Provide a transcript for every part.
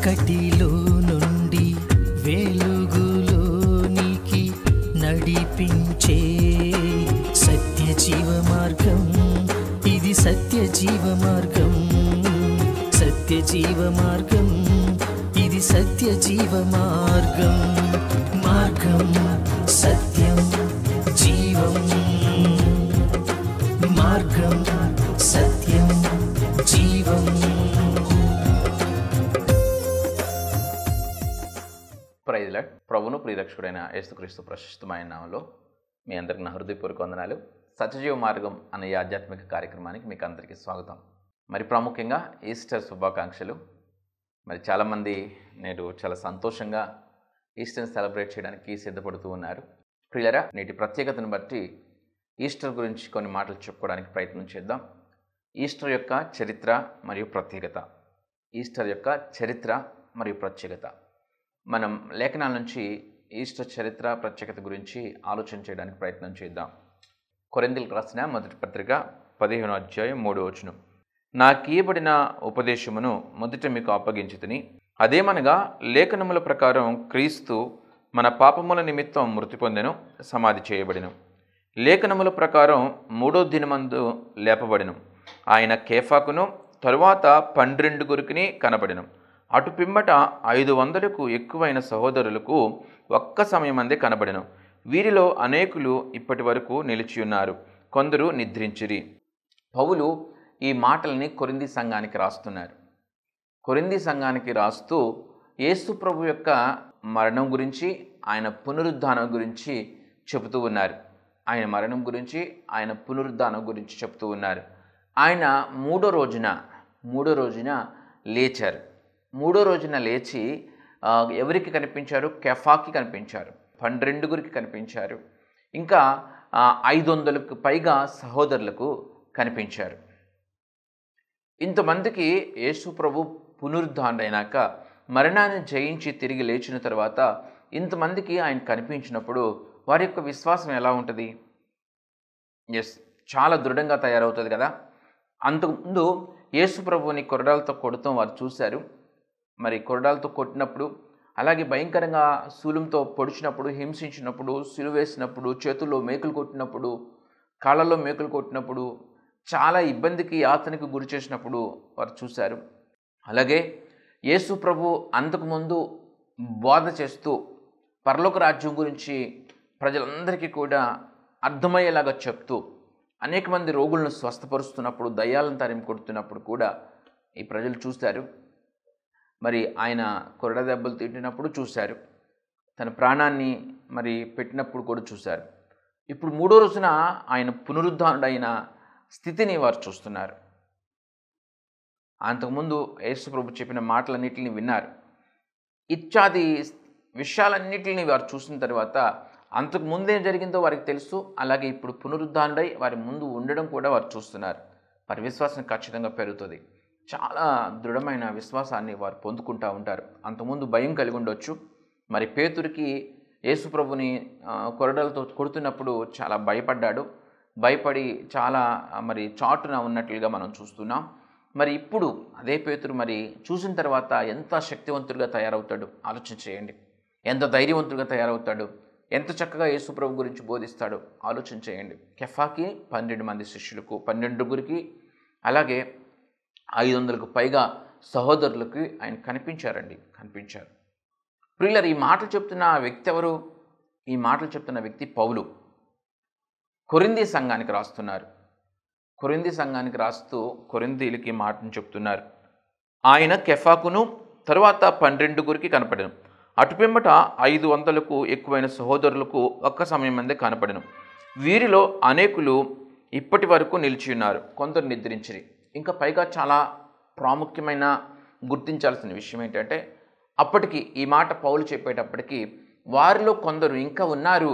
చీకటిలో నుండి వెలుగులోనికి నడిపించే సత్య జీవ మార్గం, ఇది సత్య జీవ మార్గం, సత్య జీవ మార్గం, ఇది సత్య జీవ మార్గం. మార్గం సత్యం జీవం, మార్గం సత్యం జీవం. Praise lord. ప్రభువును ప్రియరక్షకుడైన యేసుక్రీస్తు ప్రశస్తమైన నామములో మీ అందరికి నా హృదయపూర్వక వందనాలు. సత్యజీవ మార్గం అనే ఈ ఆధ్యాత్మిక కార్యక్రమానికి మీకు అందరికీ స్వాగతం. మరి ప్రాముఖ్యంగా ఈస్టర్ శుభాకాంక్షలు. మరి చాలామంది నేడు చాలా సంతోషంగా ఈస్టర్ని సెలబ్రేట్ చేయడానికి సిద్ధపడుతూ ఉన్నారు. ప్రియులారా, నేటి ప్రత్యేకతను బట్టి ఈస్టర్ గురించి కొన్ని మాటలు చెప్పుకోవడానికి ప్రయత్నం చేద్దాం. ఈస్టర్ యొక్క చరిత్ర మరియు ప్రత్యేకత. ఈస్టర్ యొక్క చరిత్ర మరియు ప్రత్యేకత. మనం లేఖనాల నుంచి ఈస్టర్ చరిత్ర ప్రత్యేకత గురించి ఆలోచన చేయడానికి ప్రయత్నం చేద్దాం. కొరింథీయులకు రాసిన మొదటి పత్రిక 15వ అధ్యాయం 3వ వచనం. నాకీయబడిన ఉపదేశమును మొదట మీకు అప్పగించితిని, అదేమనగా లేఖనముల ప్రకారం క్రీస్తు మన పాపముల నిమిత్తం మృతి పొందెను, సమాధి చేయబడిను. లేఖనముల ప్రకారం 3వ దినమందు లేపబడిను. ఆయన కేఫాకును తరువాత 12 కనబడిను. అటు పిమ్మట 500కు ఎక్కువైన సహోదరులకు ఒక్క సమయమందే కనబడెను. వీరిలో అనేకులు ఇప్పటి వరకు నిలిచియున్నారు, కొందరు నిద్రించిరి. పౌలు ఈ మాటల్ని కొరింథీ సంఘానికి రాస్తున్నారు. కొరింథీ సంఘానికి రాస్తూ యేసు ప్రభు యొక్క మరణం గురించి, ఆయన పునరుద్ధానం గురించి చెబుతూ ఉన్నారు. ఆయన మరణం గురించి, ఆయన పునరుద్ధానం గురించి చెబుతూ ఉన్నారు. ఆయన మూడో రోజున లేచారు. మూడో రోజున లేచి ఎవరికి కనిపించారు? కెఫాకి కనిపించారు, 12 కనిపించారు, ఇంకా 500కు పైగా సహోదరులకు కనిపించారు. ఇంతమందికి యేసు ప్రభు పునరుద్ధానుడైనాక, మరణాన్ని జయించి తిరిగి లేచిన తర్వాత ఇంతమందికి ఆయన కనిపించినప్పుడు వారి యొక్క విశ్వాసం ఎలా ఉంటుంది? చాలా దృఢంగా తయారవుతుంది కదా. అంతకుముందు యేసు ప్రభువుని కొరడాలతో కొడతాం వారు చూశారు. మరి కొరడాలతో కొట్టినప్పుడు, అలాగే భయంకరంగా శూలంతో పొడిచినప్పుడు, హింసించినప్పుడు, సిలువేసినప్పుడు, చేతుల్లో మేకులు కొట్టినప్పుడు, కాళ్ళల్లో మేకులు కొట్టినప్పుడు, చాలా ఇబ్బందికి యాతనకు గురి చేసినప్పుడు వారు చూశారు. అలాగే యేసు ప్రభు అంతకుముందు బోధ చేస్తూ పరలోక రాజ్యం గురించి ప్రజలందరికీ కూడా అర్థమయ్యేలాగా చెప్తూ అనేక మంది రోగులను స్వస్థపరుస్తున్నప్పుడు, దయ్యాలను తరిమి కొడుతున్నప్పుడు కూడా ఈ ప్రజలు చూశారు. మరి ఆయన కొరడ దెబ్బలు తిట్టినప్పుడు చూశారు, తన ప్రాణాన్ని మరి పెట్టినప్పుడు కూడా చూశారు. ఇప్పుడు మూడో రోజున ఆయన పునరుద్ధానుడైన స్థితిని వారు చూస్తున్నారు. అంతకుముందు యేసు ప్రభు చెప్పిన మాటలన్నిటిని విన్నారు. ఇత్యాది విషయాలన్నిటిని వారు చూసిన తర్వాత అంతకు ముందేం జరిగిందో వారికి తెలుసు. అలాగే ఇప్పుడు పునరుద్ధానుడై వారి ముందు ఉండడం కూడా వారు చూస్తున్నారు. వారి విశ్వాసం ఖచ్చితంగా పెరుగుతుంది. చాలా దృఢమైన విశ్వాసాన్ని వారు పొందుకుంటూ ఉంటారు. అంతకుముందు భయం కలిగి ఉండొచ్చు. మరి పేతురికి యేసు ప్రభుని కొరడలతో కొడుతున్నప్పుడు చాలా భయపడ్డాడు. భయపడి చాలా మరి చాటున ఉన్నట్లుగా మనం చూస్తున్నాం. మరి ఇప్పుడు అదే పేతురు మరి చూసిన తర్వాత ఎంత శక్తివంతుడిగా తయారవుతాడు ఆలోచన చేయండి. ఎంత ధైర్యవంతుడిగా తయారవుతాడు, ఎంత చక్కగా యేసు ప్రభు గురించి బోధిస్తాడో ఆలోచన చేయండి. కెఫాకి 12 మంది శిష్యులకు, 12 అలాగే 500కు పైగా సహోదరులకి ఆయన కనిపించారు. ప్రియులారా, ఈ మాటలు చెప్తున్న వ్యక్తి ఎవరు? ఈ మాటలు చెప్తున్న వ్యక్తి పౌలు. కొరింథీ సంఘానికి రాస్తున్నారు. కొరింథీ సంఘానికి రాస్తూ కొరింథీయులకి ఈ మాటను చెప్తున్నారు. ఆయన కెఫాకును తరువాత 12 కనపడెను. అటుపిమ్మట 500కు ఎక్కువైన సహోదరులకు ఒక్క సమయమందే కనపడెను. వీరిలో అనేకులు ఇప్పటి వరకు నిలిచి ఉన్నారు, కొందరు నిద్రించిరి. ఇంకా పైగా చాలా ప్రాముఖ్యమైన గుర్తించాల్సిన విషయం ఏంటంటే, అప్పటికి ఈ మాట పౌలు చెప్పేటప్పటికి వారిలో కొందరు ఇంకా ఉన్నారు,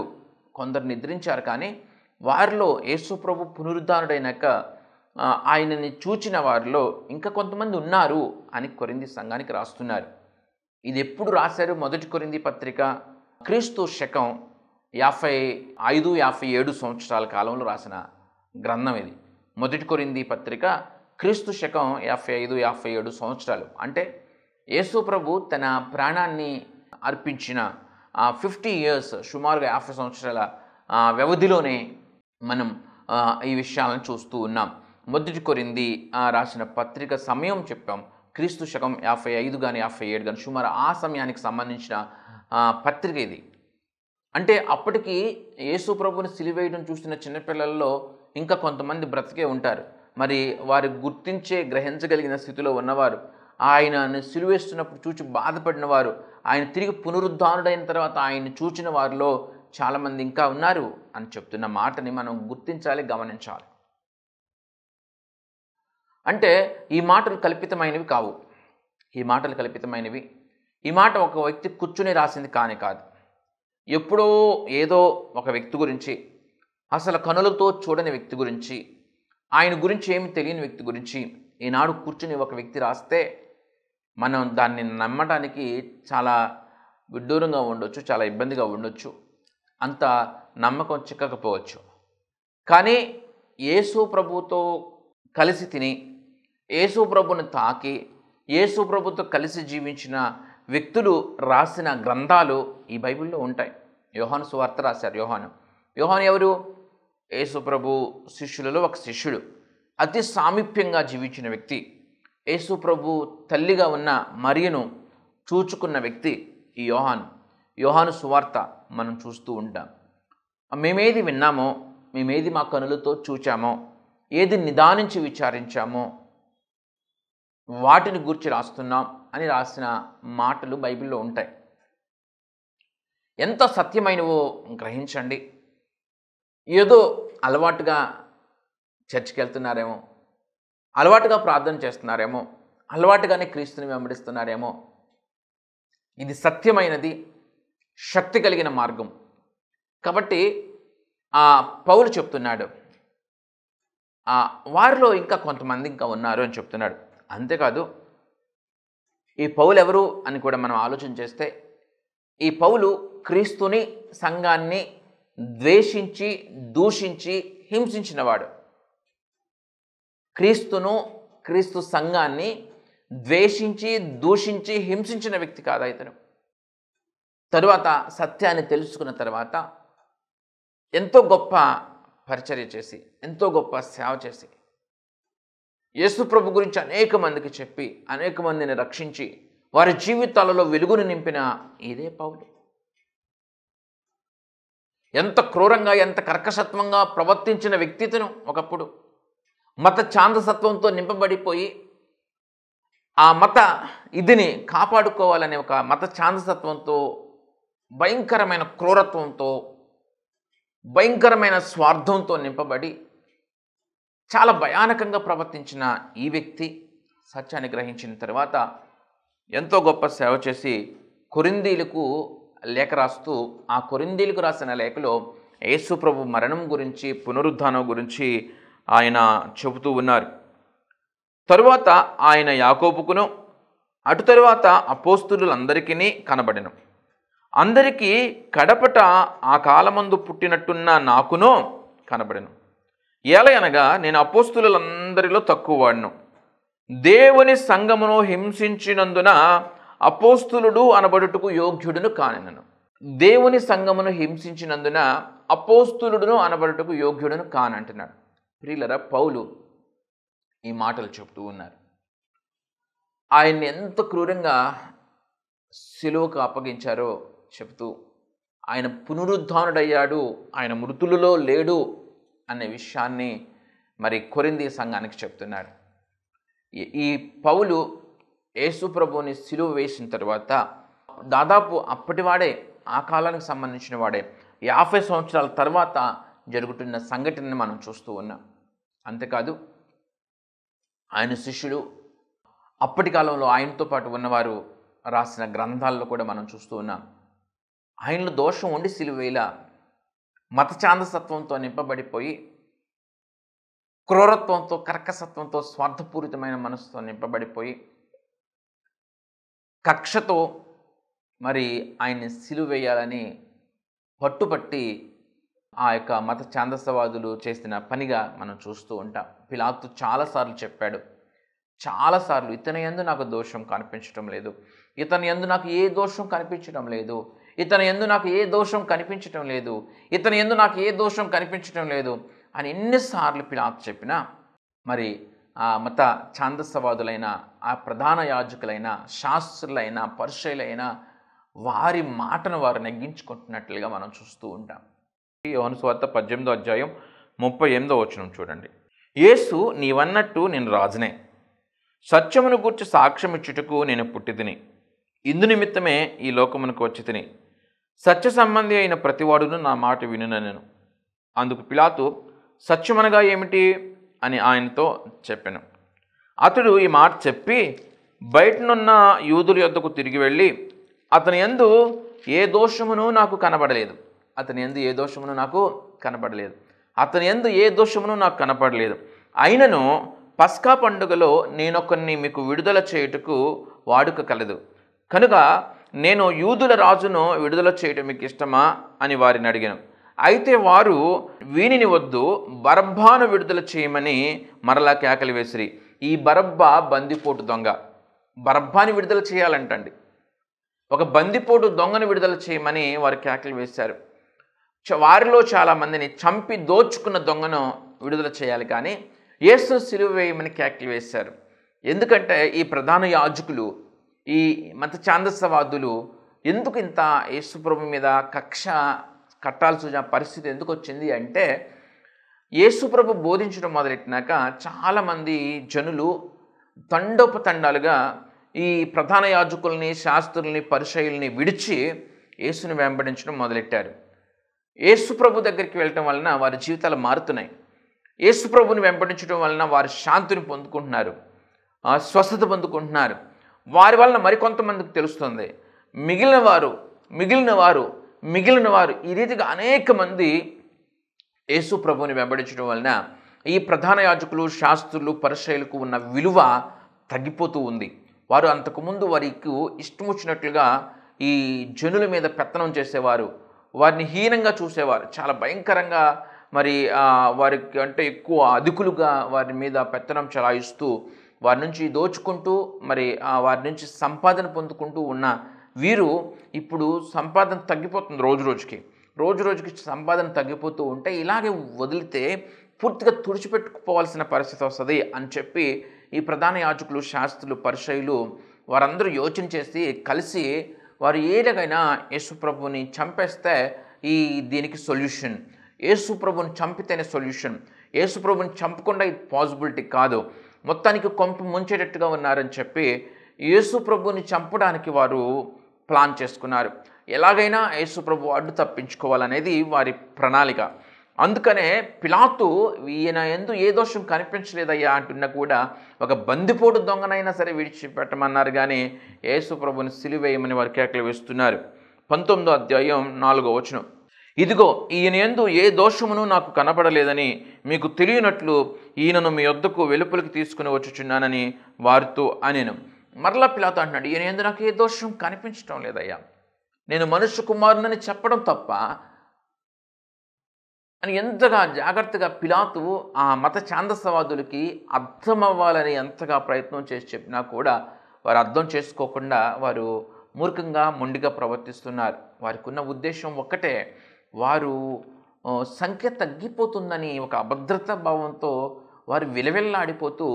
కొందరు నిద్రించారు. కానీ వారిలో యేసు ప్రభు పునరుద్ధానుడైనాక ఆయనని చూచిన వారిలో ఇంకా కొంతమంది ఉన్నారు అని కొరింథీ సంఘానికి రాస్తున్నారు. ఇది ఎప్పుడు రాశారు? మొదటి కొరింథీ పత్రిక క్రీస్తు శకం 55-57 సంవత్సరాల కాలంలో రాసిన గ్రంథం ఇది. మొదటి కొరింథీ పత్రిక క్రీస్తు శకం 55-57 సంవత్సరాలు, అంటే యేసు ప్రభు తన ప్రాణాన్ని అర్పించిన 50 ఇయర్స్, సుమారుగా 50 సంవత్సరాల వ్యవధిలోనే మనం ఈ విషయాలను చూస్తూ ఉన్నాం. మొదటి కొరింథీ రాసిన పత్రిక సమయం చెప్పాం. క్రీస్తు శకం 55 కానీ 57 కానీ సుమారు ఆ సమయానికి సంబంధించిన పత్రిక ఇది. అంటే అప్పటికి యేసు ప్రభుని సిలువేయడం చూస్తున్న చిన్నపిల్లల్లో ఇంకా కొంతమంది బ్రతికే ఉంటారు. మరి వారు గుర్తించే, గ్రహించగలిగిన స్థితిలో ఉన్నవారు, ఆయనను సిలువేస్తున్నప్పుడు చూచి బాధపడిన వారు, ఆయన తిరిగి పునరుద్ధానుడైన తర్వాత ఆయన్ని చూచిన వారిలో చాలామంది ఇంకా ఉన్నారు అని చెప్తున్న మాటని మనం గుర్తించాలి, గమనించాలి. అంటే ఈ మాటలు కల్పితమైనవి కావు. ఈ మాటలు కల్పితమైనవి. ఈ మాట ఒక వ్యక్తి కూర్చుని రాసింది కాదు. ఎప్పుడో ఏదో ఒక వ్యక్తి గురించి, అసలు కనులతో చూడని వ్యక్తి గురించి, ఆయన గురించి ఏమి తెలియని వ్యక్తి గురించి ఈనాడు కూర్చుని ఒక వ్యక్తి రాస్తే మనం దాన్ని నమ్మడానికి చాలా విడ్డూరంగా ఉండొచ్చు, చాలా ఇబ్బందిగా ఉండొచ్చు, అంత నమ్మకం చిక్కకపోవచ్చు. కానీ యేసు ప్రభుతో కలిసి తిని, యేసు ప్రభుని తాకి, యేసు ప్రభుతో కలిసి జీవించిన వ్యక్తులు రాసిన గ్రంథాలు ఈ బైబిల్లో ఉంటాయి. యోహాను సువార్త రాశారు. యోహాను ఎవరు? యేసు ప్రభు శిష్యులలో ఒక శిష్యుడు, అతి సామీప్యంగా జీవించిన వ్యక్తి, యేసు ప్రభు తల్లిగా ఉన్న మరియను చూచుకున్న వ్యక్తి ఈ యోహాను సువార్త మనం చూస్తూ ఉంటాం. మేమేది విన్నామో, మేమేది మా కనులతో చూచామో, ఏది నిదానించి విచారించామో వాటిని గూర్చి రాస్తున్నాం అని రాసిన మాటలు బైబిల్లో ఉంటాయి. ఎంత సత్యమైనవో గ్రహించండి. ఏదో అలవాటుగా చర్చికి వెళ్తున్నారేమో, అలవాటుగా ప్రార్థన చేస్తున్నారేమో, అలవాటుగానే క్రీస్తుని వెంబడిస్తున్నారేమో. ఇది సత్యమైనది, శక్తి కలిగిన మార్గం. కాబట్టి పౌలు చెప్తున్నాడు, వారిలో ఇంకా కొంతమంది ఇంకా ఉన్నారు అని చెప్తున్నాడు. అంతేకాదు, ఈ పౌలు ఎవరు అని కూడా మనం ఆలోచన చేస్తే, ఈ పౌలు క్రీస్తుని, సంఘాన్ని ద్వేషించి, దూషించి, హింసించినవాడు. క్రీస్తు సంఘాన్ని ద్వేషించి, దూషించి, హింసించిన వ్యక్తి కాదా ఇతను? తరువాత సత్యాన్ని తెలుసుకున్న తర్వాత ఎంతో గొప్ప పరిచర్య చేసి, ఎంతో గొప్ప సేవ చేసి, యేసు ప్రభు గురించి అనేక మందికి చెప్పి, అనేక మందిని రక్షించి, వారి జీవితాలలో వెలుగును నింపిన ఇదే పౌలు. ఎంత క్రూరంగా, ఎంత కర్కశత్వంగా ప్రవర్తించిన వ్యక్తిత్వం ఒకప్పుడు. మత ఛాందసత్వంతో నింపబడిపోయి, ఆ మత ఇదిని కాపాడుకోవాలనే ఒక మత ఛాందసత్వంతో, భయంకరమైన క్రూరత్వంతో, భయంకరమైన స్వార్థంతో నింపబడి చాలా భయానకంగా ప్రవర్తించిన ఈ వ్యక్తి సత్యాన్ని గ్రహించిన తర్వాత ఎంతో గొప్ప సేవ చేసి కొరింథీలకు లేఖ రాస్తూ, ఆ కొరింథీలకు రాసిన లేఖలో యేసు ప్రభు మరణం గురించి, పునరుద్ధానం గురించి ఆయన చెబుతూ ఉన్నారు. తరువాత ఆయన యాకోబుకును, అటు తరువాత అపోస్తులందరికీ కనబడెను. అందరికీ కడపట ఆ కాలమందు పుట్టినట్టున్న నాకునో కనబడెను. ఏలయనగా నేను అపోస్తులందరిలో తక్కువ వాడును. దేవుని సంఘమును హింసించినందున అపోస్తులుడు అనబడుటకు యోగ్యుడును కానెనను. దేవుని సంఘమును హింసించినందున అపోస్తులుడును అనబడుటకు యోగ్యుడును కానంటున్నాడు. ప్రియులరా, పౌలు ఈ మాటలు చెప్తూ ఉన్నారు. ఆయన్ని ఎంత క్రూరంగా సిలువకు అప్పగించారో చెప్తూ, ఆయన పునరుద్ధానుడయ్యాడు, ఆయన మృతులలో లేడు అనే విషయాన్ని మరి కొరింథీ సంఘానికి చెప్తున్నాడు. ఈ పౌలు యేసు ప్రభువుని సిలువ వేసిన తర్వాత దాదాపు అప్పటివాడే, ఆ కాలానికి సంబంధించిన వాడే, 50 సంవత్సరాల తర్వాత జరుగుతున్న సంఘటనని మనం చూస్తూ ఉన్నాం. అంతేకాదు, ఆయన శిష్యులు, అప్పటి కాలంలో ఆయనతో పాటు ఉన్నవారు రాసిన గ్రంథాల్లో కూడా మనం చూస్తూ ఉన్నాం. ఆయనలో దోషం ఉండి సిలువ వేయలా, మత ఛాందసత్వంతో నింపబడిపోయి, క్రూరత్వంతో, కర్కసత్వంతో, స్వార్థపూరితమైన మనసుతో నింపబడిపోయి, కక్షతో మరి ఆయన్ని సిలువ వేయాలని పట్టుపట్టి ఆ యొక్క మత ఛాందసవాదులు చేసిన పనిగా మనం చూస్తూ ఉంటాం. పిలాతు చాలాసార్లు చెప్పాడు, చాలాసార్లు ఇతని యందు నాకు దోషం కనిపించడం లేదు, ఇతని యందు నాకు ఏ దోషం కనిపించడం లేదు, ఇతని యందు నాకు ఏ దోషం కనిపించడం లేదు, ఇతని యందు నాకు ఏ దోషం కనిపించడం లేదు అని ఎన్నిసార్లు పిలాతు చెప్పినా మరి ఆ మత ఛాందసవాదులైన, ఆ ప్రధాన యాజకులైన, శాస్త్రులైన, పరిసయ్యులైన వారి మాటను వారు నెగ్గించుకుంటున్నట్లుగా మనం చూస్తూ ఉంటాం. యోహాను సువార్త 18వ అధ్యాయం 38వ వచనం చూడండి. యేసు, నీవన్నట్టు నేను రాజునే, సత్యమును గూర్చి సాక్ష్యం ఇచ్చుటకు నేను పుట్టితిని, ఇందు నిమిత్తమే ఈ లోకమునకు వచ్చి తిని, సత్య సంబంధి అయిన ప్రతివాడును నా మాట వినునెను. అందుకు పిలాతు, సత్యమనగా ఏమిటి అని ఆయనతో చెప్పెను. అతడు ఈ మాట చెప్పి బయటనున్న యూదుల యొద్దకు తిరిగి వెళ్ళి, అతని యందు ఏ దోషమును నాకు కనబడలేదు, అతని యందు ఏ దోషమును నాకు కనబడలేదు, అతని యందు ఏ దోషమును నాకు కనపడలేదు, అయినను పస్కా పండుగలో నేనొకరిని మీకు విడుదల చేయుటకు వాడుక కలదు, కనుక నేను యూదుల రాజును విడుదల చేయటం మీకు ఇష్టమా అని వారిని అడిగాను. అయితే వారు, వీనిని వద్దు, బరబ్బాను విడుదల చేయమని మరలా కేకలు వేసిరి. ఈ బరబ్బా బందిపోటు దొంగ. బరబ్బాని విడుదల చేయాలంటండి. ఒక బందిపోటు దొంగను విడుదల చేయమని వారు కేకలు వేశారు. వారిలో చాలామందిని చంపి దోచుకున్న దొంగను విడుదల చేయాలి, కానీ యేసును సిలువ వేయమని కేకలు వేశారు. ఎందుకంటే ఈ ప్రధాన యాజకులు, ఈ మత ఛాందసవాదులు ఎందుకు ఇంత యేసు ప్రభు మీద కక్ష కట్టాల్సిన పరిస్థితి ఎందుకు వచ్చింది అంటే, యేసు ప్రభు బోధించడం మొదలెట్టినాక చాలామంది జనులు తండోపతండాలుగా ఈ ప్రధాన యాజకుల్ని, శాస్త్రుల్ని, పరిసయ్యుల్ని విడిచి యేసుని వెంబడించడం మొదలెట్టారు. యేసు ప్రభు దగ్గరికి వెళ్ళటం వలన వారి జీవితాలు మారుతున్నాయి. యేసు ప్రభుని వెంబడించడం వలన వారు శాంతిని పొందుకుంటున్నారు, స్వస్థత పొందుకుంటున్నారు. వారి వలన మరికొంతమందికి తెలుస్తుంది. మిగిలిన వారు ఈ రీతిగా అనేక మంది యేసు ప్రభుని వెంబడించడం వలన ఈ ప్రధాన యాజకులు, శాస్త్రులు, పరిసయ్యులకు ఉన్న విలువ తగ్గిపోతూ ఉంది. వారు అంతకుముందు వారికి ఇష్టం వచ్చినట్లుగా ఈ జనుల మీద పెత్తనం చేసేవారు, వారిని హీనంగా చూసేవారు, చాలా భయంకరంగా మరి వారికి అంటే ఎక్కువ అధికులుగా వారి మీద పెత్తనం చలాయిస్తూ వారి నుంచి దోచుకుంటూ మరి వారి నుంచి సంపాదన పొందుకుంటూ ఉన్న వీరు ఇప్పుడు సంపాదన తగ్గిపోతుంది. రోజు రోజుకి సంపాదన తగ్గిపోతూ ఉంటే ఇలాగే వదిలితే పూర్తిగా తుడిచిపెట్టుకుపోవాల్సిన పరిస్థితి వస్తుంది అని చెప్పి ఈ ప్రధాన యాజకులు, శాస్త్రులు, పరిసయ్యులు వారందరూ యోచన చేసి కలిసి వారు ఏదైనా యేసు ప్రభుని చంపేస్తే దీనికి సొల్యూషన్, యేసు ప్రభుని చంపితేనే సొల్యూషన్, యేసు ప్రభుని చంపకుండా ఇది పాసిబిలిటీ కాదు, మొత్తానికి కొంప ముంచేటట్టుగా ఉన్నారని చెప్పి యేసు ప్రభుని చంపడానికి వారు ప్లాన్ చేసుకున్నారు. ఎలాగైనా యేసు ప్రభు అడ్డు తప్పించుకోవాలనేది వారి ప్రణాళిక. అందుకనే పిలాతు, ఈయన యందు ఏ దోషం కనిపించలేదయ్యా అంటున్నా కూడా ఒక బందిపోటు దొంగనైనా సరే విడిచిపెట్టమన్నారు, కానీ యేసు ప్రభుని సిలువేయమని వారు కేకలు వేస్తున్నారు. 19వ అధ్యాయం 4వ వచనం. ఇదిగో, ఈయన యందు ఏ దోషమును నాకు కనబడలేదని మీకు తెలియనట్లు ఈయనను మీ యొద్దకు వెలుపలికి తీసుకుని వచ్చుచున్నానని వారితో అనెను. మరలా పిలాతు అంటున్నాడు, ఈయన యందు నాకు ఏ దోషం కనిపించడం లేదయ్యా, నేను మనుష్య కుమారునని చెప్పడం తప్ప అని ఎంతగా జాగ్రత్తగా పిలాతు ఆ మత ఛాందసవాదులకి అర్థమవ్వాలని ఎంతగా ప్రయత్నం చేసి చెప్పినా కూడా వారు అర్థం చేసుకోకుండా వారు మూర్ఖంగా మొండిగా ప్రవర్తిస్తున్నారు. వారికి ఉన్న ఉద్దేశం ఒక్కటే, వారు సంఖ్య తగ్గిపోతుందని ఒక అభద్రతా భావంతో వారు విలవిల్లాడిపోతూ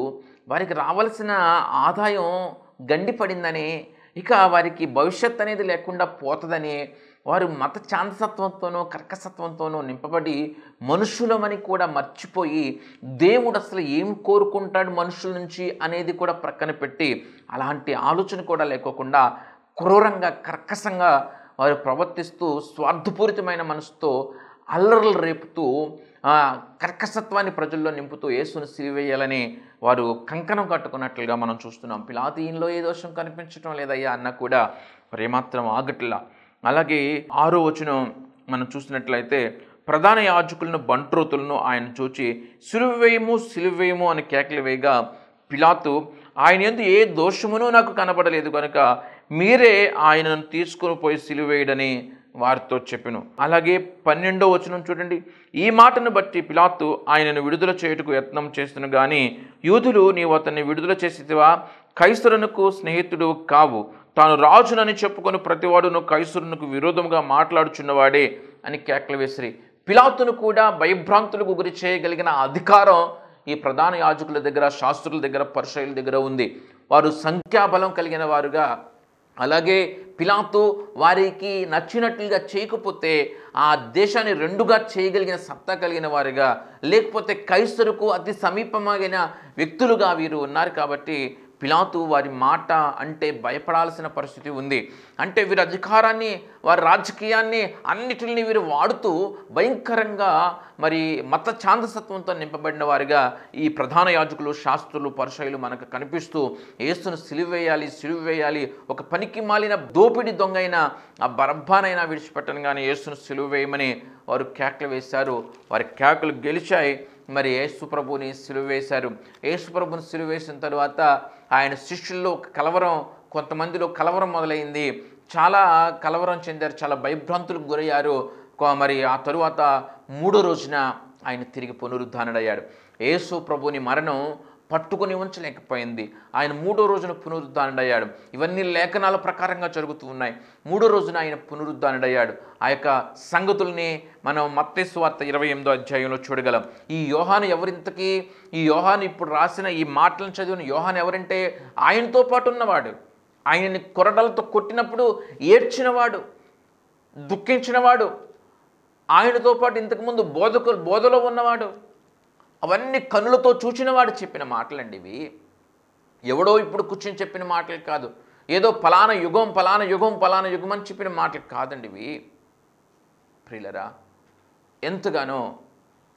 వారికి రావాల్సిన ఆదాయం గండిపడిందని, ఇక వారికి భవిష్యత్ అనేది లేకుండా పోతుందని వారు మత ఛాందసత్వంతోనూ కర్కసత్వంతోనూ నింపబడి మనుషులమని కూడా మర్చిపోయి దేవుడు అసలు ఏం కోరుకుంటాడు మనుషుల నుంచి అనేది కూడా ప్రక్కన పెట్టి అలాంటి ఆలోచన కూడా లేకోకుండా క్రూరంగా, కర్కశంగా వారు ప్రవర్తిస్తూ స్వార్థపూరితమైన మనసుతో అల్లర్లు రేపుతూ కర్కసత్వాన్ని ప్రజల్లో నింపుతూ యేసును సిలువేయాలని వారు కంకణం కట్టుకున్నట్లుగా మనం చూస్తున్నాం. పిలాతు, ఈయనలో ఏ దోషం కనిపించడం లేదయ్యా అన్న కూడా మరి ఏమాత్రం ఆగట్లా. అలాగే 6వ వచనం మనం చూసినట్లయితే, ప్రధాన యాజకులను, బంట్రోతులను ఆయన చూచి సిలువేయము అని కేకలు వేయగా పిలాతు, ఆయన యందు ఏ దోషమునూ నాకు కనబడలేదు కనుక మీరే ఆయనను తీసుకొని పోయి సిలువేయడని వారితో చెప్పెను. అలాగే 12వ వచనం చూడండి. ఈ మాటను బట్టి పిలాతు ఆయనను విడుదల చేయుటకు యత్నం చేస్తును గాని యూదులు, నీవు అతన్ని విడుదల చేసేదివా? కైసరునకు స్నేహితుడు కావు, తాను రాజునని చెప్పుకొని ప్రతివాడును కైసరునకు విరోధముగా మాట్లాడుచున్నవాడే అని కేకలు వేసిరి. పిలాతును కూడా భయభ్రాంతులకు గురి చేయగలిగిన అధికారం ఈ ప్రధాన యాజకుల దగ్గర, శాస్త్రుల దగ్గర, పరిసయ్యుల దగ్గర ఉంది. వారు సంఖ్యాబలం కలిగిన వారుగా, అలాగే పిలాతు వారికి నచ్చినట్లుగా చేయకపోతే ఆ దేశాన్ని రెండుగా చేయగలిగిన సత్తా కలిగిన వారుగా, లేకపోతే కైసరుకు అతి సమీపమైన వ్యక్తులుగా వీరు ఉన్నారు. కాబట్టి పిలాతు వారి మాట అంటే భయపడాల్సిన పరిస్థితి ఉంది. అంటే వీరి అధికారాన్ని, వారి రాజకీయాన్ని అన్నిటిని వీరు వాడుతూ భయంకరంగా మరి మత ఛాందసత్వంతో నింపబడిన వారిగా ఈ ప్రధాన యాజకులు, శాస్త్రులు, పరిసయ్యులు మనకు కనిపిస్తూ యేసును సిలువ వేయాలి, ఒక పనికి మాలిన దోపిడి దొంగైన ఆ బరబ్బానైనా విడిచిపెట్టను కానీ యేసును సిలువ వేయమని వారు కేకలు వేశారు. వారి కేకలు గెలిచాయి. మరి యేసు ప్రభుని సిలువ వేశారు. యేసు ప్రభుని సిలువ వేసిన తర్వాత ఆయన శిష్యుల్లో ఒక కలవరం, కొంతమందిలో కలవరం మొదలైంది. చాలా కలవరం చెందారు, చాలా భయభ్రాంతులకు గురయ్యారు. మరి ఆ తరువాత 3వ రోజున ఆయన తిరిగి పునరుద్ధానుడయ్యాడు. యేసు ప్రభుని మరణం పట్టుకుని ఉంచలేకపోయింది. ఆయన 3వ రోజున పునరుద్ధానుడయ్యాడు. ఇవన్నీ లేఖనాల ప్రకారంగా జరుగుతూ ఉన్నాయి. 3వ రోజున ఆయన పునరుద్ధానుడయ్యాడు. ఆ యొక్క సంగతుల్ని మనం మత్తయి సువార్త 28వ అధ్యాయంలో చూడగలం. ఈ యోహాను ఎవరింతకీ? ఈ యోహాను ఇప్పుడు రాసిన ఈ మాటలను చదివిన యోహాను ఎవరంటే ఆయనతో పాటు ఉన్నవాడు. ఆయనని కొరడలతో కొట్టినప్పుడు ఏడ్చినవాడు, దుఃఖించినవాడు, ఆయనతో పాటు ఇంతకుముందు బోధలో ఉన్నవాడు, అవన్నీ కనులతో చూచినవాడు చెప్పిన మాటలండి ఇవి. ఎవడో ఇప్పుడు కూర్చొని చెప్పిన మాటలు కాదు. ఏదో ఫలానా యుగం అని చెప్పిన మాటలు కాదండి ఇవి. ప్రియులరా, ఎంతగానో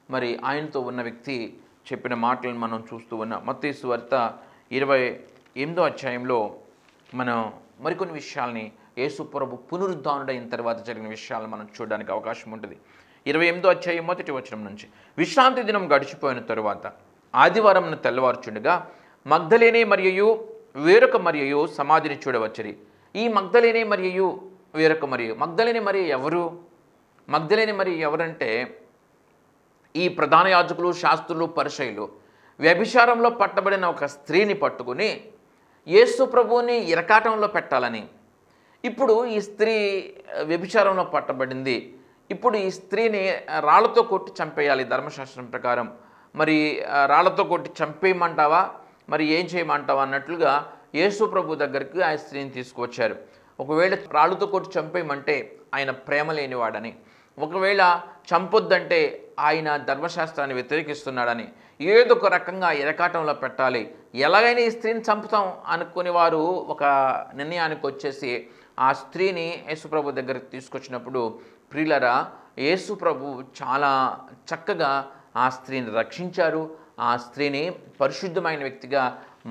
మరి ఆయనతో ఉన్న వ్యక్తి చెప్పిన మాటలను మనం చూస్తూ ఉన్నాం. మత్తయి సువార్త 28వ అధ్యాయంలో మనం మరికొన్ని విషయాల్ని, యేసు ప్రభు పునరుద్ధానుడైన తర్వాత జరిగిన విషయాలను మనం చూడడానికి అవకాశం ఉంటుంది. 28వ అధ్యాయం 1వ వచనం నుంచి. విశ్రాంతి దినం గడిచిపోయిన తరువాత ఆదివారం తెల్లవారుచుండగా మగ్దలేనే మరియు వేరొక మరియు సమాధిని చూడవచ్చిరి. ఈ మగ్దలేనే మరియు వేరొక మరియు, మగ్దలేనే మరియు ఎవరు? మగ్దలేనే మరియు ఎవరంటే ఈ ప్రధాన యాజకులు, శాస్త్రులు, పరిసయ్యులు వ్యభిచారంలో పట్టబడిన ఒక స్త్రీని పట్టుకుని యేసు ప్రభువుని ఇరకాటంలో పెట్టాలని. ఇప్పుడు ఈ స్త్రీ వ్యభిచారంలో పట్టబడింది. ఇప్పుడు ఈ స్త్రీని రాళ్లతో కొట్టి చంపేయాలి ధర్మశాస్త్రం ప్రకారం. మరి రాళ్లతో కొట్టి చంపేయమంటావా, మరి ఏం చేయమంటావా అన్నట్లుగా యేసు ప్రభు దగ్గరికి ఆ స్త్రీని తీసుకువచ్చారు. ఒకవేళ రాళ్లతో కొట్టి చంపేయమంటే ఆయన ప్రేమ లేనివాడని, ఒకవేళ చంపొద్దంటే ఆయన ధర్మశాస్త్రాన్ని వ్యతిరేకిస్తున్నాడని, ఏదో ఒక రకంగా ఇరకాటంలో పెట్టాలి, ఎలాగైనా ఈ స్త్రీని చంపుతాం అనుకుని వారు ఒక నిర్ణయానికి వచ్చేసి ఆ స్త్రీని యేసుప్రభు దగ్గరికి తీసుకొచ్చినప్పుడు ప్రియులరా, యేసుప్రభు చాలా చక్కగా ఆ స్త్రీని రక్షించారు. ఆ స్త్రీని పరిశుద్ధమైన వ్యక్తిగా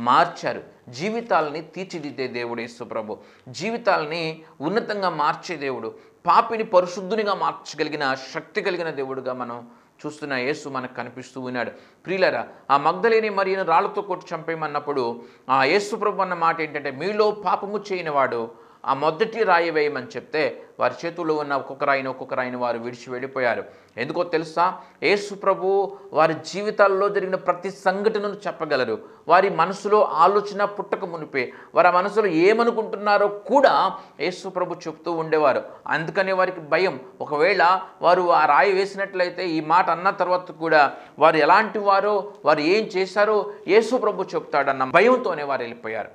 మార్చారు. జీవితాలని తీర్చిదిద్దే దేవుడు యేసుప్రభు, జీవితాలని ఉన్నతంగా మార్చే దేవుడు, పాపిని పరిశుద్ధునిగా మార్చగలిగిన శక్తి కలిగిన దేవుడుగా మనం చూస్తున్న యేసు మనకు కనిపిస్తూ ఉన్నాడు. ప్రియులరా, ఆ మగ్దలేని మరియును రాళ్లతో కొట్టి చంపేయమన్నప్పుడు ఆ యేసుప్రభు అన్న మాట ఏంటంటే, మీలో పాపము చేయనివాడు ఆ మొదటి రాయి వేయమని చెప్తే వారి చేతుల్లో ఉన్న ఒక్కొక్క రాయిని వారు విడిచి వెళ్ళిపోయారు. ఎందుకో తెలుసా? యేసు ప్రభు వారి జీవితాల్లో జరిగిన ప్రతి సంఘటనను చెప్పగలరు. వారి మనసులో ఆలోచన పుట్టక మునిపే వారి మనసులో ఏమనుకుంటున్నారో కూడా యేసు ప్రభు చెప్తూ ఉండేవారు. అందుకని వారికి భయం, ఒకవేళ వారు ఆ రాయి వేసినట్లయితే ఈ మాట అన్న తర్వాత కూడా వారు ఎలాంటి వారో, వారు ఏం చేశారో యేసు ప్రభు చెప్తాడన్న భయంతోనే వారు వెళ్ళిపోయారు.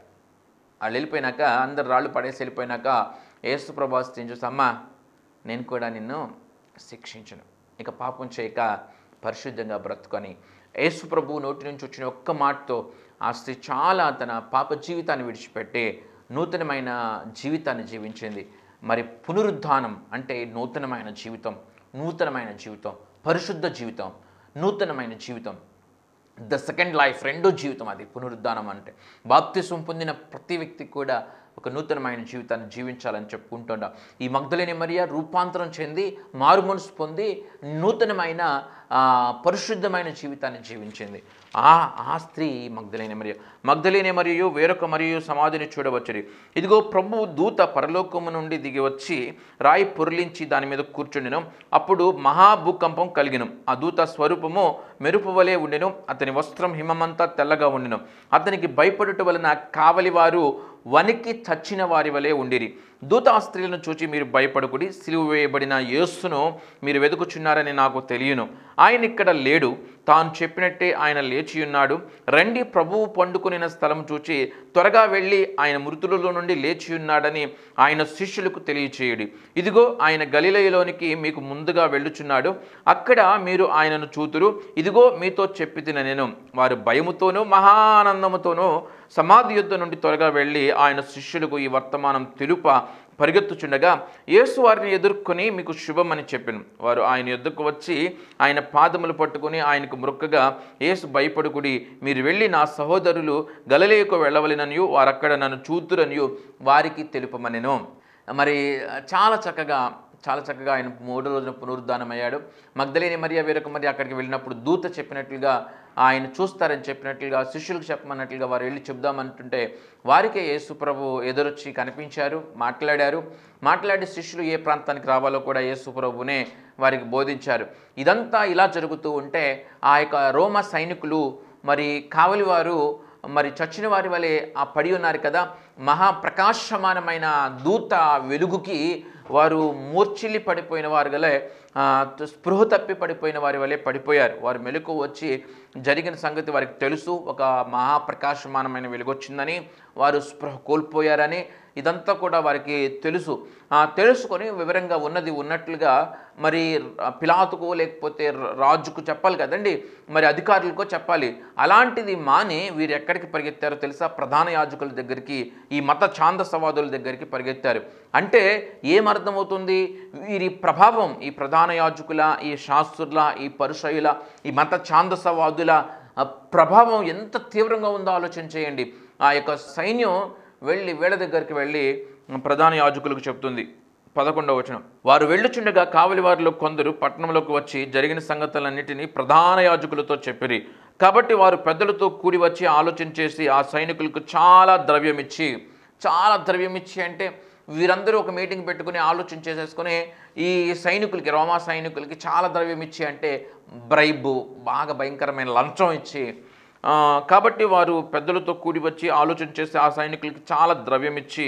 వాళ్ళు వెళ్ళిపోయినాక, అందరు రాళ్ళు పడేసి వెళ్ళిపోయినాక యేసు ప్రభు చూసి, అమ్మా నేను కూడా నిన్ను శిక్షించను, ఇక పాపం చేయక పరిశుద్ధంగా బ్రతుకొని, యేసు ప్రభు నోటి నుంచి వచ్చిన ఒక్క మాటతో ఆ స్త్రీ చాలా తన పాప జీవితాన్ని విడిచిపెట్టి నూతనమైన జీవితాన్ని జీవించింది. మరి పునరుద్ధానం అంటే నూతనమైన జీవితం, పరిశుద్ధ జీవితం, నూతనమైన జీవితం, ద సెకండ్ లైఫ్, రెండో జీవితం. అది పునరుద్ధానం అంటే బాప్తిసం పొందిన ప్రతి వ్యక్తి కూడా ఒక నూతనమైన జీవితాన్ని జీవించాలని చెప్పుకుంటుండ ఈ మగ్దలేని మరియ రూపాంతరం చెంది మారు మనసు పొంది నూతనమైన పరిశుద్ధమైన జీవితాన్ని జీవించింది. ఆ స్త్రీ మగ్దలేని మరియు వేరొక మరియు సమాధిని చూడవచ్చుది. ఇదిగో ప్రభువు దూత పరలోకము నుండి దిగి వచ్చి రాయి పొర్లించి దాని మీద కూర్చుండెను. అప్పుడు మహాభూకంపం కలిగిను. ఆ దూత స్వరూపము మెరుపు వలె ఉండెను. అతని వస్త్రం హిమమంతా తెల్లగా ఉండెను. అతనికి భయపడుట వలన కావలివారు వనికి చచ్చిన వారి వలె ఉండిరి. దూత ఆ స్త్రీలను చూచి, మీరు భయపడకుడి, సిలువ వేయబడిన యేసును మీరు వెతుకుచున్నారని నాకు తెలియను. ఆయన ఇక్కడ లేడు, తాను చెప్పినట్టే ఆయన లేచి ఉన్నాడు. రండి, ప్రభువు పండుకొనిన స్థలం చూచి త్వరగా వెళ్ళి ఆయన మృతులలో నుండి లేచి ఉన్నాడని ఆయన శిష్యులకు తెలియచేయుడి. ఇదిగో ఆయన గలిలయలోనికి మీకు ముందుగా వెళ్ళుచున్నాడు, అక్కడ మీరు ఆయనను చూతురు. ఇదిగో మీతో చెప్పితిన నేను. వారు భయముతోనూ మహానందముతోనూ సమాధి యుద్ధ నుండి త్వరగా వెళ్ళి ఆయన శిష్యులకు ఈ వర్తమానం తెలుప పరిగెత్తుచుండగా యేసు వారిని ఎదుర్కొని, మీకు శుభమని చెప్పాను. వారు ఆయన యొద్దకు వచ్చి ఆయన పాదములు పట్టుకుని ఆయనకు మొక్కగా, యేసు భయపడుకుడి, మీరు వెళ్ళి నా సహోదరులు గలిలయకు వెళ్ళవలెననియు వారక్కడ నన్ను చూతురనియు వారికి తెలుపమనెను. మరి చాలా చక్కగా ఆయన 3వ రోజున పునరుద్ధానమయ్యాడు. మగ్దలేని మరియ వేరొక మరి అక్కడికి వెళ్ళినప్పుడు దూత చెప్పినట్లుగా ఆయన చూస్తారని చెప్పినట్లుగా శిష్యులకు చెప్పమన్నట్లుగా వారు వెళ్ళి చెప్దామంటుంటే వారికే యేసు ప్రభు ఎదురొచ్చి కనిపించారు, మాట్లాడి శిష్యులు ఏ ప్రాంతానికి రావాలో కూడా యేసు ప్రభునే వారికి బోధించారు. ఇదంతా ఇలా జరుగుతూ ఉంటే ఆ యొక్క రోమా సైనికులు మరి కావలివారు మరి చచ్చిన వారి వలె పడి ఉన్నారు కదా. మహాప్రకాశమానమైన దూత వెలుగుకి వారు మూర్ఛిల్లి పడిపోయిన వారు గలే, స్పృహ తప్పి పడిపోయిన వారి వలె పడిపోయారు. వారు మెలకు వచ్చి జరిగిన సంగతి వారికి తెలుసు. ఒక మహాప్రకాశమానమైన వెలుగు వచ్చిందని, వారు స్పృహ కోల్పోయారని ఇదంతా కూడా వారికి తెలుసుకొని వివరంగా ఉన్నది ఉన్నట్లుగా మరి పిలాతుకు లేకపోతే రాజుకు చెప్పాలి కదండి, మరి అధికారులకో చెప్పాలి. అలాంటిది మాని వీరు ఎక్కడికి పరిగెత్తారో తెలుసా? ప్రధాన యాజకుల దగ్గరికి, ఈ మత ఛాందసవాదుల దగ్గరికి పరిగెత్తారు. అంటే ఏమర్థమవుతుంది? వీరి ప్రభావం, ఈ ప్రధాన యాజకుల, ఈ శాస్త్రుల, ఈ పరిసయుల, ఈ మత ఛాందసవాదుల ప్రభావం ఎంత తీవ్రంగా ఉందో ఆలోచన చేయండి. ఆ యొక్క సైన్యం వీళ్ళ దగ్గరికి వెళ్ళి ప్రధాన యాజకులకు చెప్తుంది. 11వ వచనం, వారు వెళ్ళుచుండగా కావలి వారిలో కొందరు పట్టణంలోకి వచ్చి జరిగిన సంగతులన్నిటినీ ప్రధాన యాజకులతో చెప్పిరి. కాబట్టి వారు పెద్దలతో కూడి వచ్చి ఆలోచన చేసి ఆ సైనికులకు చాలా ద్రవ్యం ఇచ్చి అంటే వీరందరూ ఒక మీటింగ్ పెట్టుకుని ఆలోచన చేసేసుకుని ఈ సైనికులకి, రోమా సైనికులకి చాలా ద్రవ్యం ఇచ్చి అంటే బ్రైబు, బాగా భయంకరమైన లంచం ఇచ్చి, కాబట్టి వారు పెద్దలతో కూడి వచ్చి ఆలోచన చేసి ఆ సైనికులకి చాలా ద్రవ్యం ఇచ్చి,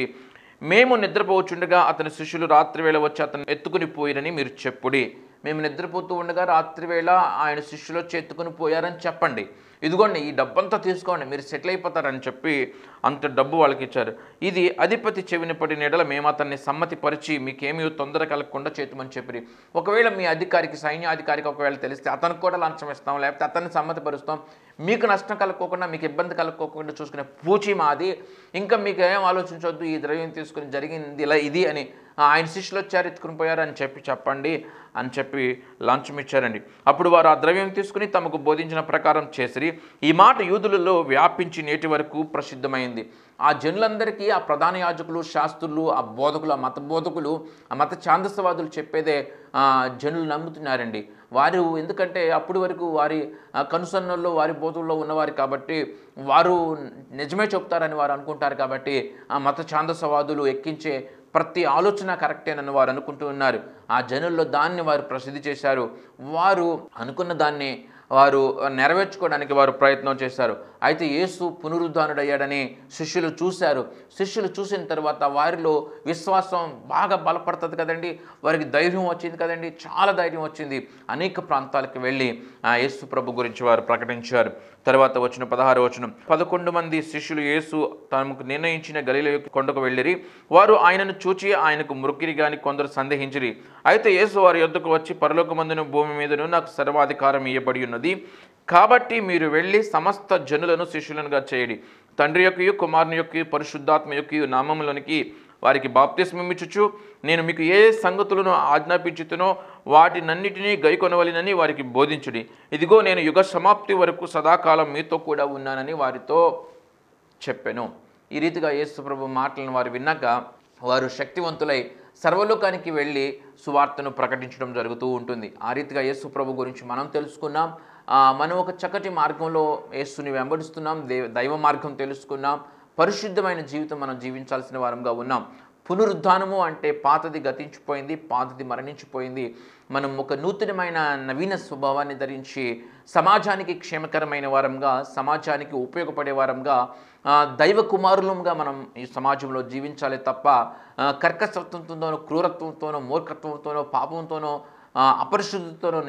మేము నిద్రపోవచ్చుండగా అతని శిష్యులు రాత్రివేళ వచ్చి అతను ఎత్తుకుని పోయిరని మీరు చెప్పుడి. మేము నిద్రపోతూ ఉండగా రాత్రివేళ ఆయన శిష్యులు వచ్చి ఎత్తుకుని పోయారని చెప్పండి. ఇదిగోండి, ఈ డబ్బంతా తీసుకోండి, మీరు సెటిల్ అయిపోతారని చెప్పి అంత డబ్బు వాళ్ళకి ఇచ్చారు. ఇది అధిపతి చెవిని పడిన ఎడల మేము అతన్ని సమ్మతిపరిచి మీకేమీ తొందర కలగకుండా చేతుమని చెప్పి. ఒకవేళ మీ అధికారికి, సైన్యాధికారికి ఒకవేళ తెలిస్తే అతనికి కూడా లంచం ఇస్తాం, లేకపోతే అతన్ని సమ్మతిపరుస్తాం. మీకు నష్టం కలుక్కోకుండా, మీకు ఇబ్బంది కలుక్కోకుండా చూసుకునే పూచి మాది. ఇంకా మీకు ఏం ఆలోచించవద్దు, ఈ ద్రవ్యం తీసుకుని జరిగింది ఇలా ఇది అని, ఆయన శిష్యులు వచ్చారు ఎత్తుకుని పోయారు అని చెప్పండి అని చెప్పి లంచం ఇచ్చారండి. అప్పుడు వారు ఆ ద్రవ్యం తీసుకుని తమకు బోధించిన ప్రకారం చేసిరి. ఈ మాట యూదులలో వ్యాపించి నేటి వరకు ప్రసిద్ధమైంది. ఆ జనులందరికీ ఆ ప్రధాన యాజకులు, శాస్త్రులు, ఆ బోధకులు, ఆ మత బోధకులు, ఆ మత ఛాందసవాదులు చెప్పేదే జనులు నమ్ముతున్నారండి. వారు ఎందుకంటే అప్పటి వరకు వారి కనుసన్నల్లో, వారి బోధుల్లో ఉన్నవారు కాబట్టి వారు నిజమే చెప్తారని వారు అనుకుంటారు. కాబట్టి ఆ మత ఛాందసవాదులు ఎక్కించే ప్రతి ఆలోచన కరెక్టేనని వారు అనుకుంటూ ఉన్నారు. ఆ జనుల్లో దాన్ని వారు ప్రసిద్ధి చేశారు. వారు అనుకున్న దాన్ని వారు నెరవేర్చుకోవడానికి వారు ప్రయత్నం చేశారు. అయితే యేసు పునరుద్ధానుడయ్యాడని శిష్యులు చూశారు. శిష్యులు చూసిన తర్వాత వారిలో విశ్వాసం బాగా బలపడుతుంది కదండి, వారికి ధైర్యం వచ్చింది కదండి, చాలా ధైర్యం వచ్చింది. అనేక ప్రాంతాలకు వెళ్ళి యేసు ప్రభు గురించి వారు ప్రకటించారు. తర్వాత వచ్చిన 16వ వచనం, 11 మంది శిష్యులు యేసు తమకు నిర్ణయించిన గలిలయ కొండకు వెళ్ళిరి. వారు ఆయనను చూచి ఆయనకు మొక్కిరి గాని కొందరు సందేహించిరి. అయితే యేసు వారి యొద్దకు వచ్చి, పరలోకమందును భూమి మీదను నాకు సర్వాధికారం ఇయ్యబడి ఉన్నది, కాబట్టి మీరు వెళ్ళి సమస్త జనులను శిష్యులనుగా చేయడి. తండ్రి యొక్కయు, కుమారుని యొక్కయు, పరిశుద్ధాత్మ యొక్కయు నామములోనికి వారికి బాప్తిస్మమిచ్చుచు నేను మీకు ఏ సంగతులను ఆజ్ఞాపించుతునో వాటినన్నిటినీ గైకొనవలెనని వారికి బోధించుడి. ఇదిగో నేను యుగ సమాప్తి వరకు సదాకాలం మీతో కూడా ఉన్నానని వారితో చెప్పాను. ఈ రీతిగా యేసు ప్రభు మాటలను వారు విన్నాక వారు శక్తివంతులై సర్వలోకానికి వెళ్ళి సువార్తను ప్రకటించడం జరుగుతూ ఉంటుంది. ఆ రీతిగా యేసు ప్రభు గురించి మనం తెలుసుకున్నాం. మనం ఒక చక్కటి మార్గంలో యేసుని వెంబడిస్తున్నాం, దైవ మార్గం తెలుసుకున్నాం, పరిశుద్ధమైన జీవితం మనం జీవించాల్సిన వారంగా ఉన్నాం. పునరుద్ధానము అంటే పాతది గతించిపోయింది, పాతది మరణించిపోయింది. మనం ఒక నూతనమైన నవీన స్వభావాన్ని ధరించి సమాజానికి క్షేమకరమైన వారంగా, సమాజానికి ఉపయోగపడే వారంగా, దైవ కుమారులంగా మనం ఈ సమాజంలో జీవించాలి తప్ప కర్కశత్వంతోనో, క్రూరత్వంతోనో, మూర్ఖత్వంతోనో, పాపంతోనో, అపరిశుద్ధితోనో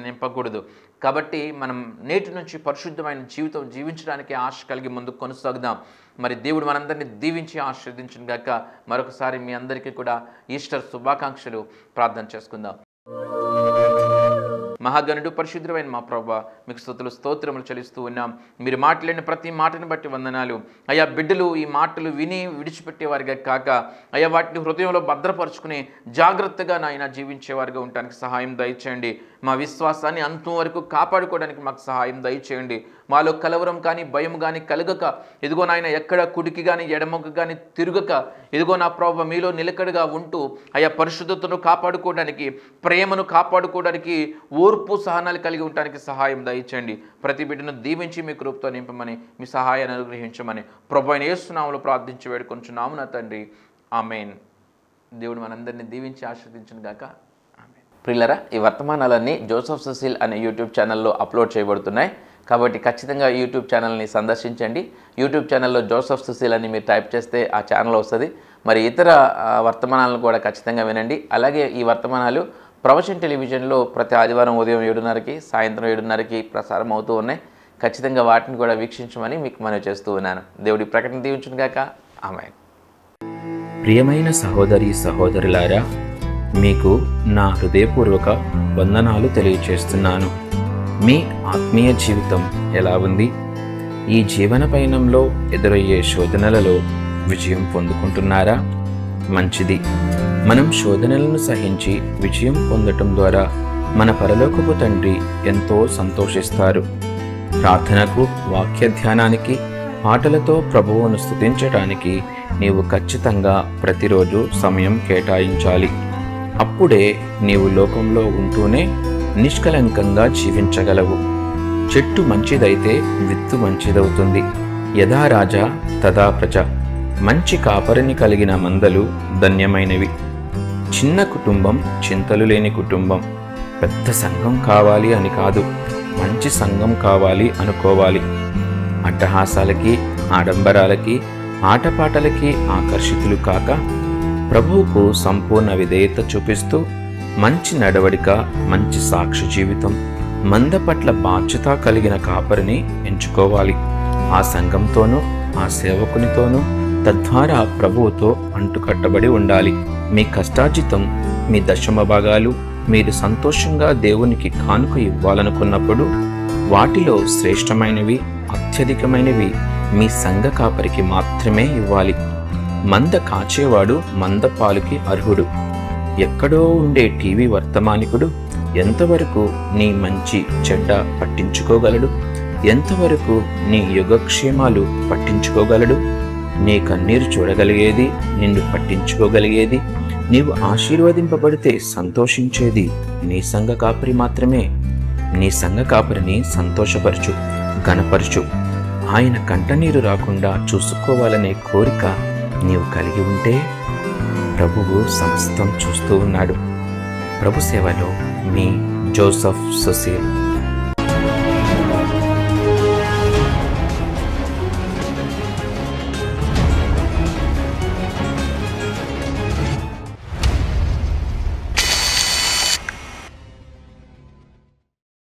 నింపకూడదు. కాబట్టి మనం నేటి నుంచి పరిశుద్ధమైన జీవితం జీవించడానికి ఆశ కలిగి ముందుకు కొనసాగుదాం. మరి దేవుడు మనందరినీ దీవించి ఆశీర్వదించును గాక. మరొకసారి మీ అందరికీ కూడా ఈస్టర్ శుభాకాంక్షలు. ప్రార్థన చేసుకుందాం. మహాగణుడు పరిశుద్ధమైన మా ప్రభువా, మీకు స్తుతులు స్తోత్రములు చెల్లిస్తూ ఉన్నాం. మీరు మాట్లాడిన ప్రతి మాటను బట్టి వందనాలు అయ్యా. బిడ్డలు ఈ మాటలు విని విడిచిపెట్టేవారిగా కాక అయ్యా వాటిని హృదయంలో భద్రపరుచుకుని జాగ్రత్తగా నాయన జీవించేవారిగా ఉండడానికి సహాయం దయచేయండి. మా విశ్వాసాన్ని అంతం వరకు కాపాడుకోవడానికి మాకు సహాయం దయచేయండి. మాలో కలవరం కానీ భయం కానీ కలగక, ఇదిగో నాయన ఎక్కడ కుడికి కానీ ఎడమకు కానీ తిరగక, ఇదిగో నా ప్రభువా మీలో నిలకడగా ఉంటూ అయ్యా పరిశుద్ధతను కాపాడుకోవడానికి, ప్రేమను కాపాడుకోవడానికి, ఓర్పు సహనాలు కలిగి ఉండడానికి సహాయం దయచేయండి. ప్రతి బిడ్డను దీవించి మీ కృపతో నింపమని, మీ సహాయాన్ని అనుగ్రహించమని ప్రభు అయిన యేసు నామములో ప్రార్థించి వేడుకొంచున్నాము నా తండ్రి. ఆమేన్. దేవుడు మనందరినీ దీవించి ఆశీర్వదించును గాక. ఆమేన్. ప్రియులారా, ఈ వర్తమానాలన్నీ జోసెఫ్ సుశీల్ అనే యూట్యూబ్ ఛానల్లో అప్లోడ్ చేయబడుతున్నాయి. కాబట్టి ఖచ్చితంగా యూట్యూబ్ ఛానల్ని సందర్శించండి. యూట్యూబ్ ఛానల్లో జోసెఫ్ సుశీల్ అని మీరు టైప్ చేస్తే ఆ ఛానల్ వస్తుంది. మరి ఇతర వర్తమానాలను కూడా ఖచ్చితంగా వినండి. అలాగే ఈ వర్తమానాలు ప్రవచన్ టెలివిజన్లో ప్రతి ఆదివారం ఉదయం 7:30కి, సాయంత్రం 7:30కి ప్రసారం అవుతూ ఉన్నాయి. ఖచ్చితంగా వాటిని కూడా వీక్షించమని మీకు మనవి చేస్తూ ఉన్నాను. దేవుడి ప్రకటన దీవించును గాక. ఆమేన్. ప్రియమైన సహోదరి సహోదరులారా, మీకు నా హృదయపూర్వక వందనాలు తెలియచేస్తున్నాను. మీ ఆత్మీయ జీవితం ఎలా ఉంది? ఈ జీవన పయనంలో ఎదురయ్యే శోధనలలో విజయం పొందుకుంటున్నారా? మంచిది. మనం శోధనలను సహించి విజయం పొందటం ద్వారా మన పరలోకపు తండ్రి ఎంతో సంతోషిస్తారు. ప్రార్థనకు, వాక్య ధ్యానానికి, పాటలతో ప్రభువును స్తుతించడానికి నీవు ఖచ్చితంగా ప్రతిరోజు సమయం కేటాయించాలి. అప్పుడే నీవు లోకంలో ఉంటూనే నిష్కలంకంగా జీవించగలవు. చెట్టు మంచిదైతే విత్తు మంచిదవుతుంది. యథా రాజా తదా ప్రజ. మంచి కాపరిని కలిగిన మందలు ధన్యమైనవి. చిన్న కుటుంబం చింతలు లేని కుటుంబం. పెద్ద సంఘం కావాలి అని కాదు, మంచి సంఘం కావాలి అనుకోవాలి. అట్టహాసాలకి, ఆడంబరాలకి, ఆటపాటలకి ఆకర్షితులు కాక ప్రభువుకు సంపూర్ణ విధేయత చూపిస్తూ మంచి నడవడిక, మంచి సాక్షి జీవితం, మంద పట్ల బాధ్యత కలిగిన కాపరిని ఎంచుకోవాలి. ఆ సంఘంతోనూ, ఆ సేవకునితోనూ, తద్వారా ప్రభువుతో అంటుకట్టబడి ఉండాలి. మీ కష్టార్జితం, మీ దశమ భాగాలు మీరు సంతోషంగా దేవునికి కానుక ఇవ్వాలనుకున్నప్పుడు వాటిలో శ్రేష్టమైనవి, అత్యధికమైనవి మీ సంఘ కాపరికి మాత్రమే ఇవ్వాలి. మంద కాచేవాడు మంద పాలుకి అర్హుడు. ఎక్కడో ఉండే టీవీ వర్తమానికుడు ఎంతవరకు నీ మంచి చెడ్డ పట్టించుకోగలడు? ఎంతవరకు నీ యోగక్షేమాలు పట్టించుకోగలడు? నీ కన్నీరు చూడగలిగేది, నిన్ను పట్టించుకోగలిగేది, నీవు ఆశీర్వదింపబడితే సంతోషించేది నీ సంఘ కాపరి మాత్రమే. నీ సంఘ కాపరిని సంతోషపరచు, ఘనపరచు. ఆయన కంటనీరు రాకుండా చూసుకోవాలనే కోరిక నీవు కలిగి ఉంటే ప్రభువు సమస్తం చూస్తూ ఉన్నాడు. ప్రభు సేవలో మీ జోసెఫ్ సుశీల్.